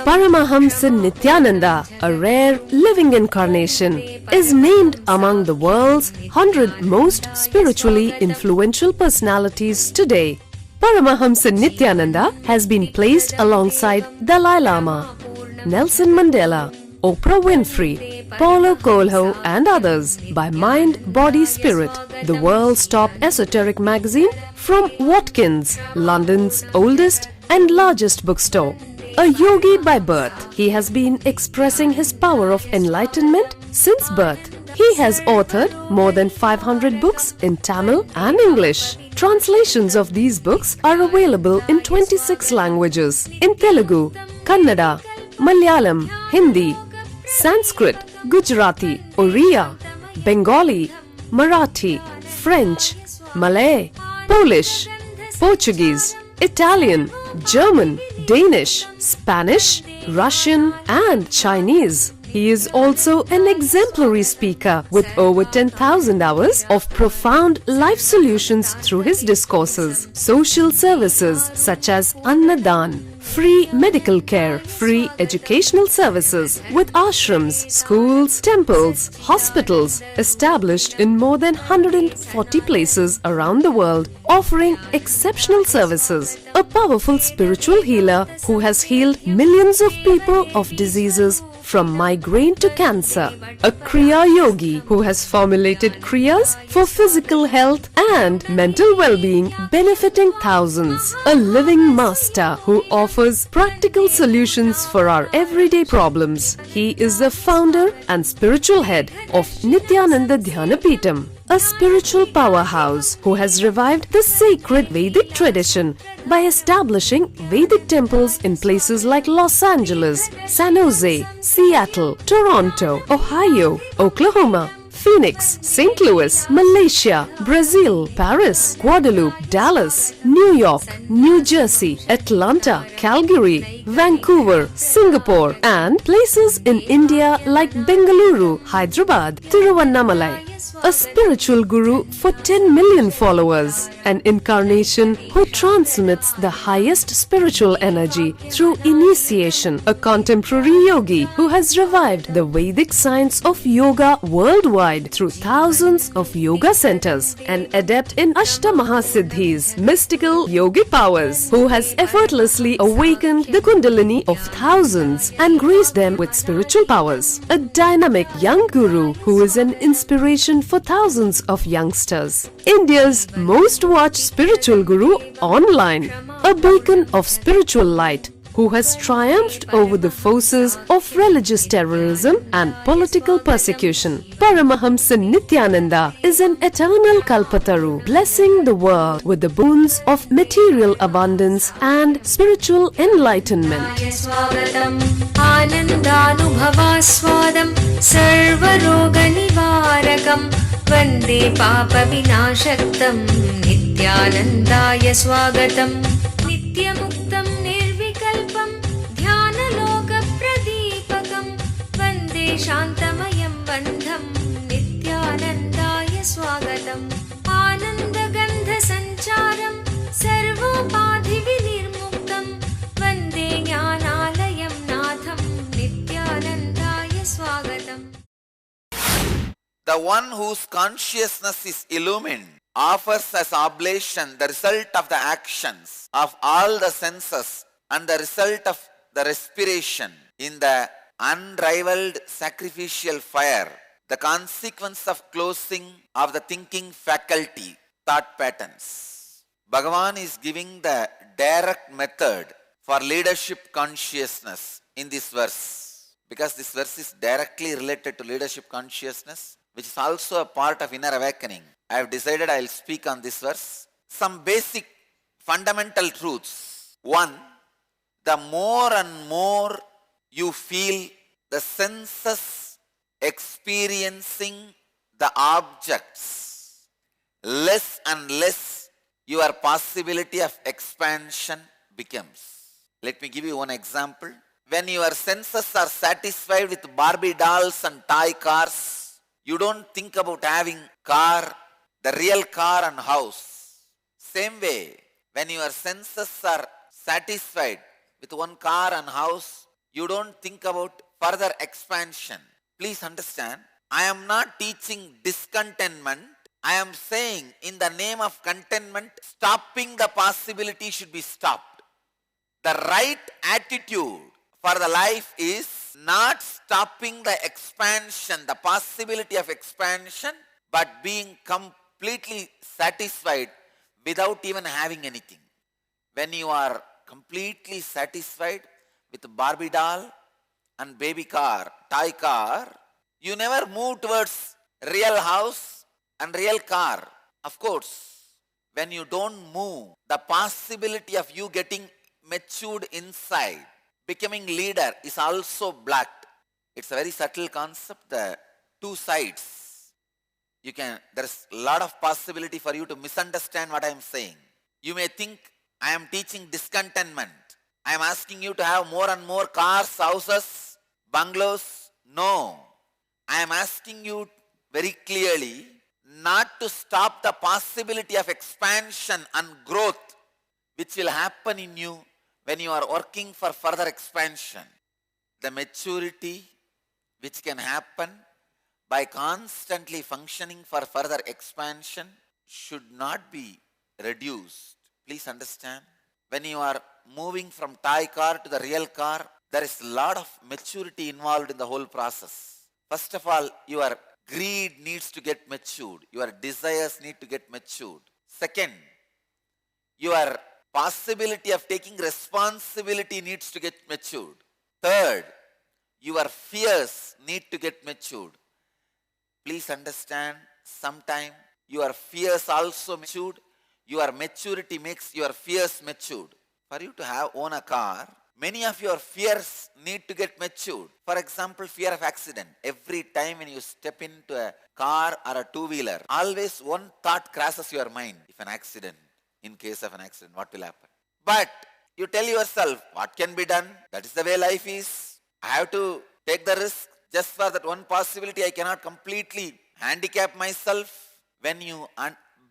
Paramahamsa Nityananda, a rare living incarnation, is named among the world's 100 most spiritually influential personalities today. Paramahamsa Nityananda has been placed alongside Dalai Lama, Nelson Mandela, Oprah Winfrey, Paulo Coelho and others by Mind, Body, Spirit, the world's top esoteric magazine from Watkins, London's oldest and largest bookstore. A yogi by birth, he has been expressing his power of enlightenment since birth. He has authored more than 500 books in Tamil and English. Translations of these books are available in 26 languages in Telugu, Kannada, Malayalam, Hindi, Sanskrit, Gujarati, Oriya, Bengali, Marathi, French, Malay, Polish, Portuguese, Italian, German, Danish, Spanish, Russian and Chinese. He is also an exemplary speaker with over 10,000 hours of profound life solutions through his discourses. Social services such as Annadan, free medical care, free educational services with ashrams, schools, temples, hospitals established in more than 140 places around the world, offering exceptional services. A powerful spiritual healer who has healed millions of people of diseases from migraine to cancer. A Kriya Yogi who has formulated Kriyas for physical health and mental well-being, benefiting thousands. A living master who offers practical solutions for our everyday problems. He is the founder and spiritual head of Nityananda Dhyanapitham, a spiritual powerhouse who has revived the sacred Vedic tradition by establishing Vedic temples in places like Los Angeles, San Jose, Seattle, Toronto, Ohio, Oklahoma, Phoenix, St. Louis, Malaysia, Brazil, Paris, Guadeloupe, Dallas, New York, New Jersey, Atlanta, Calgary, Vancouver, Singapore, and places in India like Bengaluru, Hyderabad, Tiruvannamalai. A spiritual guru for 10 million followers, an incarnation who transmits the highest spiritual energy through initiation, a contemporary yogi who has revived the Vedic science of yoga worldwide through thousands of yoga centers, an adept in Ashtamahasiddhis, mystical yogic powers, who has effortlessly awakened the Kundalini of thousands and graced them with spiritual powers, a dynamic young guru who is an inspiration for thousands of youngsters, India's most watched spiritual guru online, a beacon of spiritual light who has triumphed over the forces of religious terrorism and political persecution. Paramahamsa Nityananda is an eternal Kalpataru, blessing the world with the boons of material abundance and spiritual enlightenment. वन्दे पापविनाशक्तं नित्यानन्दाय स्वागतं नित्यमुक्तं निर्विकल्पं ध्यानलोकप्रदीपकं वन्दे शान्तमयं बन्धं नित्यानन्दाय स्वागतम् आनन्दगन्धसञ्चारं सर्वोपाधिविनिर्मुक्तं वन्दे ज्ञानालयं नाथं नित्यानन्दाय स्वागतम्. The one whose consciousness is illumined offers as oblation the result of the actions of all the senses and the result of the respiration in the unrivaled sacrificial fire, the consequence of closing of the thinking faculty, thought patterns. Bhagavan is giving the direct method for leadership consciousness in this verse, because this verse is directly related to leadership consciousness, which is also a part of inner awakening. I have decided I will speak on this verse. Some basic fundamental truths. One, the more and more you feel the senses experiencing the objects, less and less your possibility of expansion becomes. Let me give you one example. When your senses are satisfied with Barbie dolls and toy cars, you don't think about having car, the real car and house. Same way, when your senses are satisfied with one car and house, you don't think about further expansion. Please understand, I am not teaching discontentment. I am saying in the name of contentment, stopping the possibility should be stopped. The right attitude for the life is not stopping the expansion, the possibility of expansion, but being completely satisfied without even having anything. When you are completely satisfied with Barbie doll and baby car, toy car, you never move towards real house and real car. Of course, when you don't move, the possibility of you getting matured inside, becoming leader is also blocked. It's a very subtle concept, the two sides. There's a lot of possibility for you to misunderstand what I am saying. You may think I am teaching discontentment. I am asking you to have more and more cars, houses, bungalows. No. I am asking you very clearly not to stop the possibility of expansion and growth which will happen in you when you are working for further expansion. The maturity which can happen by constantly functioning for further expansion should not be reduced. Please understand, when you are moving from toy car to the real car, there is a lot of maturity involved in the whole process. First of all, your greed needs to get matured. Your desires need to get matured. Second, your possibility of taking responsibility needs to get matured. Third, your fears need to get matured. Please understand, sometime your fears also matured. Your maturity makes your fears matured. For you to own a car, many of your fears need to get matured. For example, fear of accident. Every time when you step into a car or a two-wheeler, always one thought crosses your mind. If an accident, in case of an accident, what will happen? But you tell yourself, what can be done? That is the way life is. I have to take the risk. Just for that one possibility, I cannot completely handicap myself. When you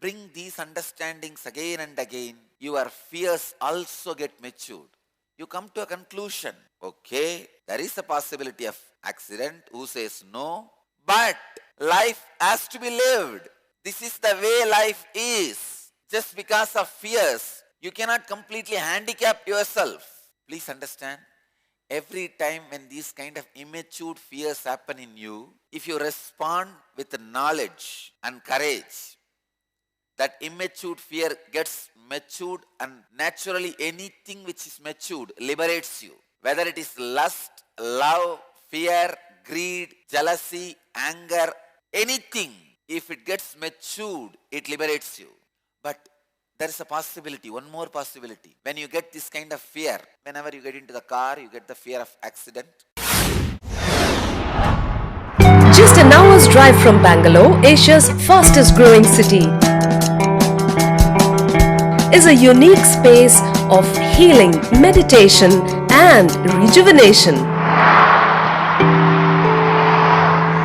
bring these understandings again and again, your fears also get matured. You come to a conclusion, okay, there is a possibility of accident. Who says no? But life has to be lived. This is the way life is. Just because of fears, you cannot completely handicap yourself. Please understand, every time when these kind of immature fears happen in you, if you respond with knowledge and courage, that immature fear gets matured, and naturally anything which is matured liberates you. Whether it is lust, love, fear, greed, jealousy, anger, anything, if it gets matured, it liberates you. But there is a possibility, one more possibility. When you get this kind of fear, whenever you get into the car, you get the fear of accident. Just an hour's drive from Bangalore, Asia's fastest growing city, is a unique space of healing, meditation and rejuvenation.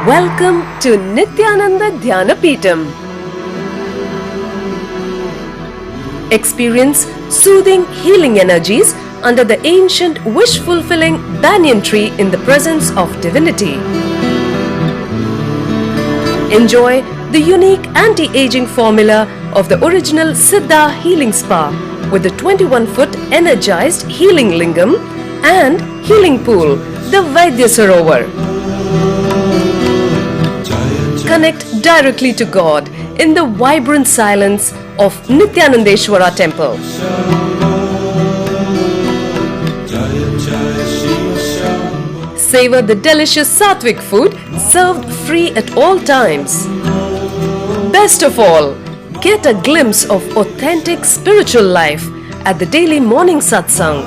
Welcome to Nityananda Dhyanapitham. Experience soothing healing energies under the ancient wish-fulfilling banyan tree in the presence of divinity. Enjoy the unique anti-aging formula of the original Siddha Healing Spa with the 21-foot energized healing lingam and healing pool, the Vaidya Sarovar. Connect directly to God in the vibrant silence of Nityanandeshwara temple. Savor the delicious Sattvic food served free at all times. Best of all, get a glimpse of authentic spiritual life at the daily morning satsang,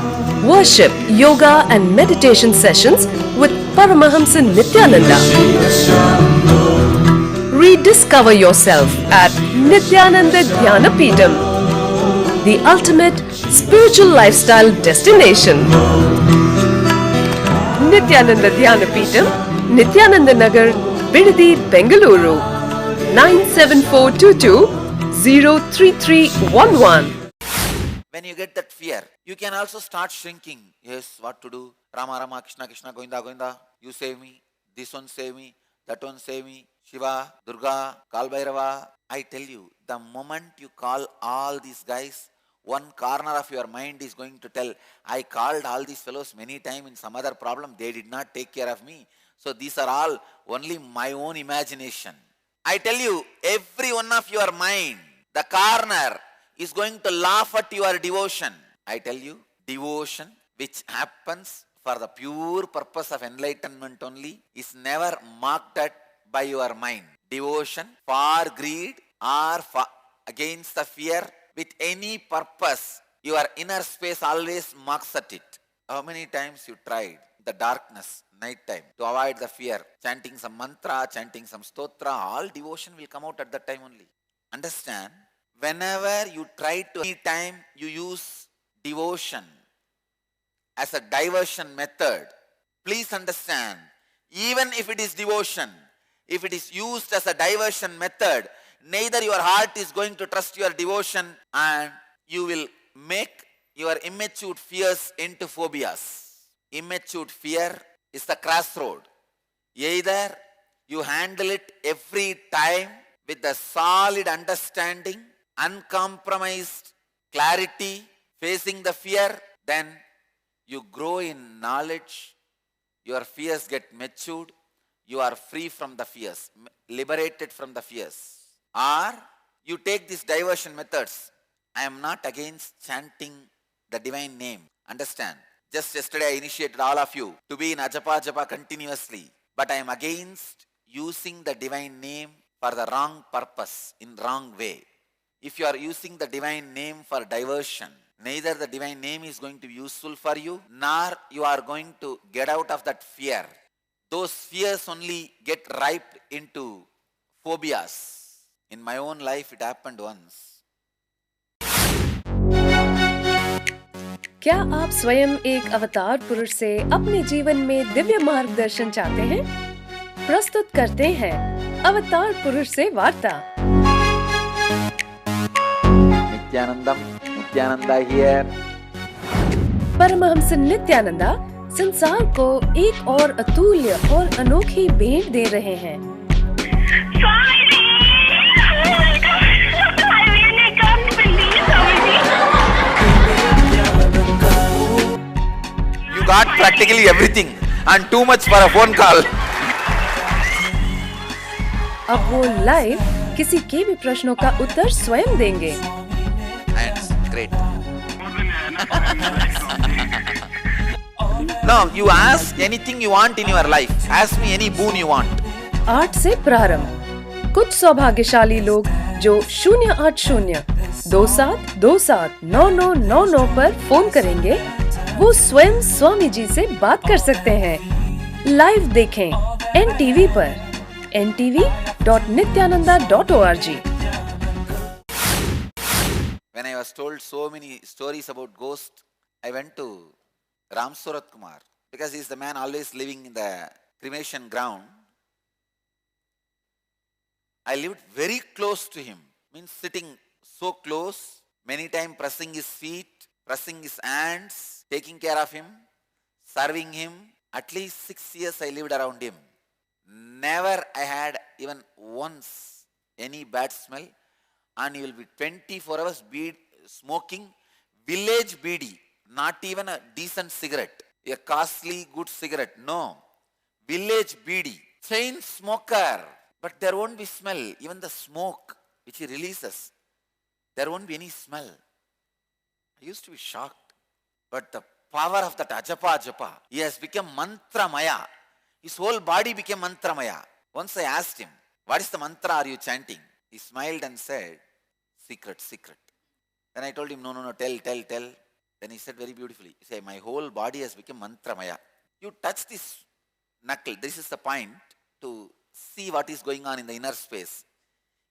worship, yoga and meditation sessions with Paramahamsa Nityananda. Rediscover yourself at Nityananda Dhyanapitham, the ultimate spiritual lifestyle destination. Nityananda Dhyanapitham, Nityananda Nagar, Bidadi, Bengaluru, 97422 03311. when you get that fear, you can also start shrinking. Yes, what to do? Rama, Rama, Krishna, Krishna, Govinda, Govinda. You save me. This one save me. That one save me. Shiva, Durga, Kal Bhairava. I tell you, the moment you call all these guys, one corner of your mind is going to tell, I called all these fellows many times in some other problem. They did not take care of me. So these are all only my own imagination. I tell you, every one of your mind, the corner, is going to laugh at your devotion. I tell you, devotion which happens for the pure purpose of enlightenment only is never mocked at by your mind. Devotion for greed or for against the fear with any purpose, your inner space always mocks at it. How many times you tried the darkness, night time, to avoid the fear, chanting some mantra, chanting some stotra, all devotion will come out at that time only. Understand? Whenever you try to, any time you use devotion as a diversion method, please understand, even if it is devotion, if it is used as a diversion method, neither your heart is going to trust your devotion and you will make your immature fears into phobias. Immature fear is the crossroad. Either you handle it every time with the solid understanding, uncompromised clarity, facing the fear, then you grow in knowledge, your fears get matured, you are free from the fears, liberated from the fears. Or you take these diversion methods. I am not against chanting the divine name. Understand? Just yesterday I initiated all of you to be in Ajapa Japa continuously. But I am against using the divine name for the wrong purpose, in wrong way. If you are using the divine name for diversion, neither the divine name is going to be useful for you, nor you are going to get out of that fear. Those fears only get ripe into phobias. In my own life, it happened once. क्या आप स्वयं एक अवतार पुरुष से अपने जीवन में दिव्य मार्गदर्शन चाहते हैं? प्रस्तुत करते हैं अवतार पुरुष से वार्ता। Nityananda here. परमहंस नित्यानंदा संसार को एक और अतुल्य और अनोखी भेंट दे रहे हैं। You got practically everything and too much for a phone call. अब वो लाइव किसी के भी प्रश्नों का उत्तर स्वयं देंगे। And great. Now you ask anything you want in your life. Ask me any boon you want. 8 से प्रारंभ। कुछ सौभाग्यशाली लोग जो 08027279999 पर फोन करेंगे, वो स्वयं स्वामी जी से बात कर सकते हैं। लाइव देखें NTV पर ntv.nityananda.org। When I was told so many stories about ghosts, I went to Ram Surat Kumar because he is the man always living in the cremation ground. I lived very close to him, means sitting so close, many times pressing his feet, pressing his hands, taking care of him, serving him. At least 6 years I lived around him. Never I had even once any bad smell, and he will be 24 hours smoking village BD, not even a decent cigarette, a costly good cigarette, no, village BD, chain smoker, but there won't be smell, even the smoke which he releases, there won't be any smell. I used to be shocked, but the power of that Ajapa, he has become mantra maya. His whole body became mantra maya. Once I asked him, what is the mantra are you chanting? He smiled and said, secret. Then I told him, no, tell. Then he said very beautifully, he said, my whole body has become mantra maya. You touch this knuckle, this is the point to see what is going on in the inner space.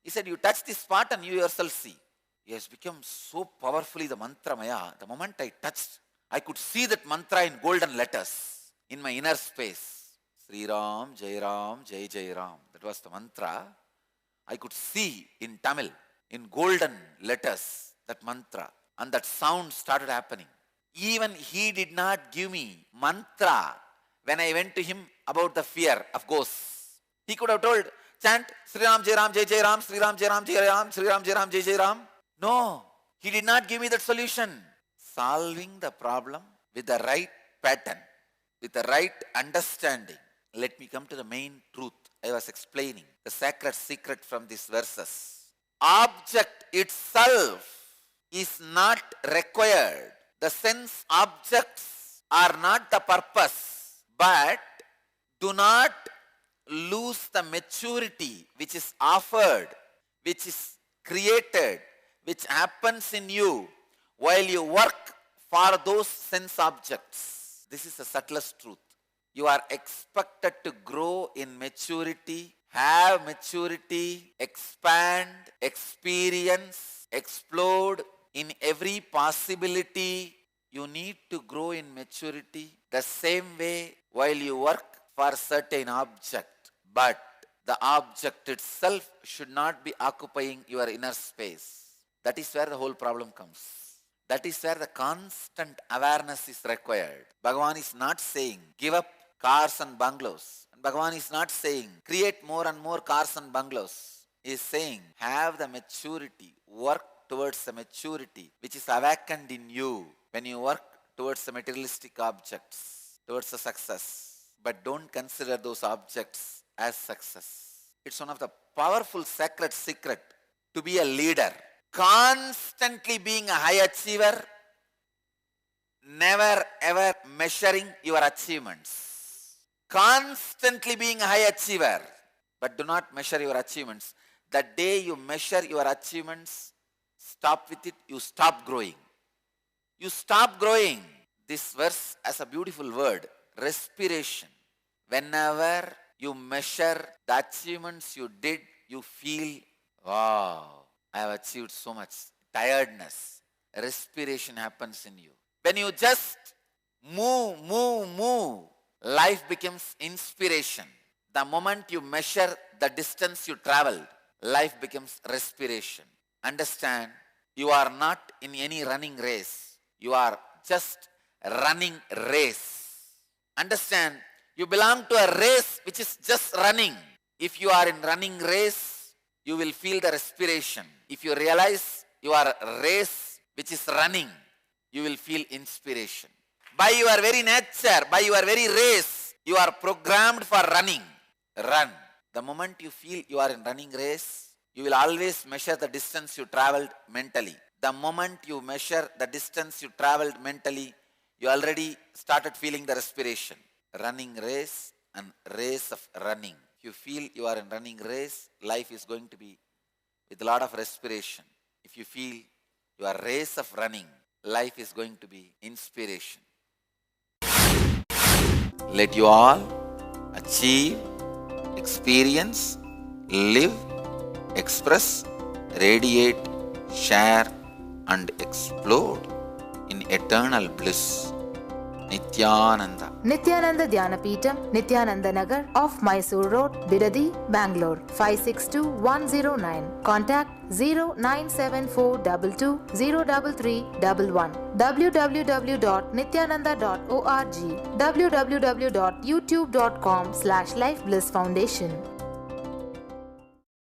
He said, you touch this part and you yourself see. He has become so powerfully the mantra maya. The moment I touched, I could see that mantra in golden letters in my inner space. Sri Ram, Jai Ram, Jai Jai Ram. That was the mantra. I could see in Tamil, in golden letters, that mantra. And that sound started happening. Even he did not give me mantra when I went to him about the fear of ghosts. He could have told, chant Sri Ram Jai Ram Jai Jai Ram, Sri Ram Jai Ram Jai Ram, Sri Ram Jai Ram Jai Jai Ram. No, he did not give me that solution. Solving the problem with the right pattern, with the right understanding. Let me come to the main truth I was explaining, the sacred secret from these verses. Object itself is not required. The sense objects are not the purpose, but do not lose the maturity which is offered, which is created, which happens in you while you work for those sense objects. This is the subtlest truth. You are expected to grow in maturity, have maturity, expand, experience, explode in every possibility. You need to grow in maturity the same way while you work for certain object. But the object itself should not be occupying your inner space. That is where the whole problem comes. That is where the constant awareness is required. Bhagavan is not saying, give up cars and bungalows. And Bhagavan is not saying, create more and more cars and bungalows. He is saying, have the maturity, work towards the maturity which is awakened in you when you work towards the materialistic objects, towards the success. But don't consider those objects as success. It's one of the powerful sacred secret to be a leader. Constantly being a high achiever, never ever measuring your achievements. Constantly being a high achiever, but do not measure your achievements. The day you measure your achievements, stop with it, you stop growing. You stop growing. This verse has a beautiful word, respiration. Whenever you measure the achievements you did, you feel, wow, I have achieved so much. Tiredness, respiration happens in you. When you just move, life becomes inspiration. The moment you measure the distance you traveled, life becomes respiration. Understand, you are not in any running race. You are just running race. Understand, you belong to a race which is just running. If you are in running race, you will feel the respiration. If you realize you are a race which is running, you will feel inspiration. By your very nature, by your very race, you are programmed for running. Run. The moment you feel you are in running race, you will always measure the distance you traveled mentally. The moment you measure the distance you traveled mentally, you already started feeling the respiration. Running race and race of running. If you feel you are in running race, life is going to be with a lot of respiration. If you feel you are race of running, life is going to be inspiration. Let you all achieve, experience, live, express, radiate, share and explode in eternal bliss. Nityananda. Nityananda Dhyanapitham, Nityananda Nagar off Mysore Road, Bidadi, Bangalore 562109. Contact 09742203311. www.nityananda.org. www.youtube.com/Life Bliss Foundation.